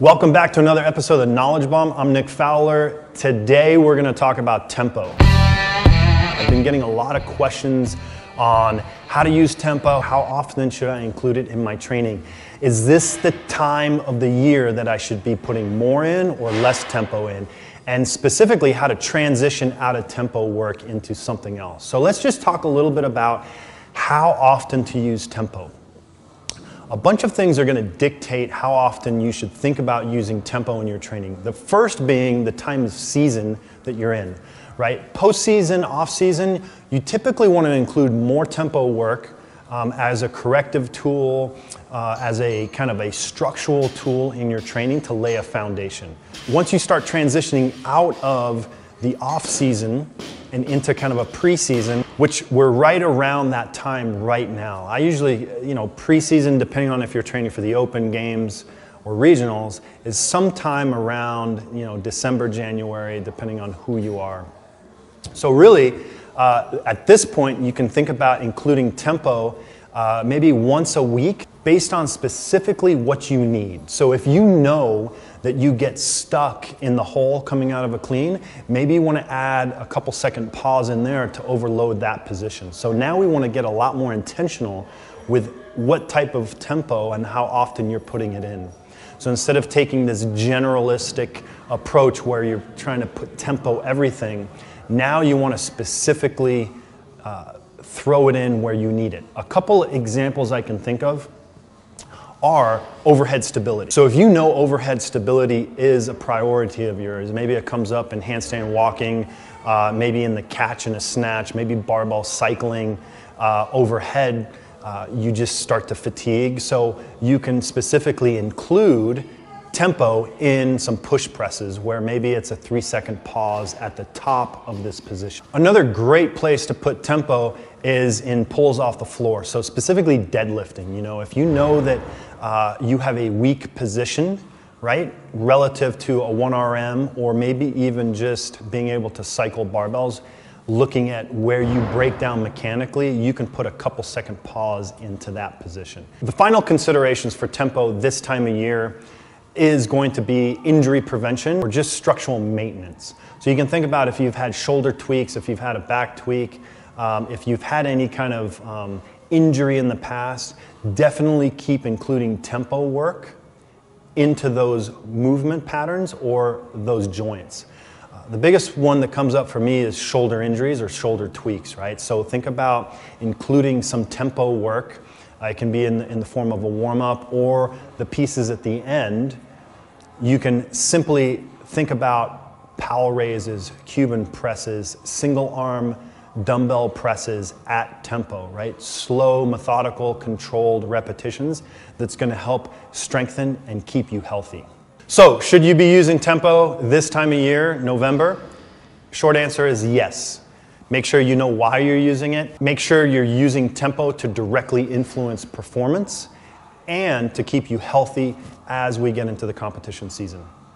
Welcome back to another episode of Knowledge Bomb. I'm Nick Fowler. Today we're going to talk about tempo. I've been getting a lot of questions on how to use tempo, how often should I include it in my training. Is this the time of the year that I should be putting more in or less tempo in? And specifically how to transition out of tempo work into something else. So let's just talk a little bit about how often to use tempo. A bunch of things are going to dictate how often you should think about using tempo in your training. The first being the time of season that you're in, right? Post-season, off-season, you typically want to include more tempo work as a corrective tool, as a kind of a structural tool in your training to lay a foundation. Once you start transitioning out of the off-season and into kind of a pre-season, which we're right around that time right now. I usually, pre-season, depending on if you're training for the open games or regionals, is sometime around, December, January, depending on who you are. So really, at this point, you can think about including tempo maybe once a week based on specifically what you need. So if you know that you get stuck in the hole coming out of a clean, maybe you want to add a couple second pause in there to overload that position. So now we want to get a lot more intentional with what type of tempo and how often you're putting it in. So instead of taking this generalistic approach where you're trying to put tempo everything, now you want to specifically throw it in where you need it. A couple examples I can think of are overhead stability. So if you know overhead stability is a priority of yours, maybe it comes up in handstand walking, maybe in the catch and a snatch, maybe barbell cycling, overhead, you just start to fatigue. So you can specifically include tempo in some push presses where maybe it's a 3-second pause at the top of this position. Another great place to put tempo is in pulls off the floor. So specifically deadlifting, if you know that you have a weak position, right, relative to a 1RM or maybe even just being able to cycle barbells, looking at where you break down mechanically, you can put a couple second pause into that position. The final considerations for tempo this time of year is going to be injury prevention or just structural maintenance. So you can think about if you've had shoulder tweaks, if you've had a back tweak, if you've had any kind of injury in the past, definitely keep including tempo work into those movement patterns or those joints. The biggest one that comes up for me is shoulder injuries or shoulder tweaks, right? So think about including some tempo work. It can be in the form of a warm-up or the pieces at the end. You can simply think about Powell raises, Cuban presses, single arm dumbbell presses at tempo, right? Slow, methodical, controlled repetitions that's going to help strengthen and keep you healthy. So, should you be using tempo this time of year, November? Short answer is yes. Make sure you know why you're using it. Make sure you're using tempo to directly influence performance and to keep you healthy as we get into the competition season.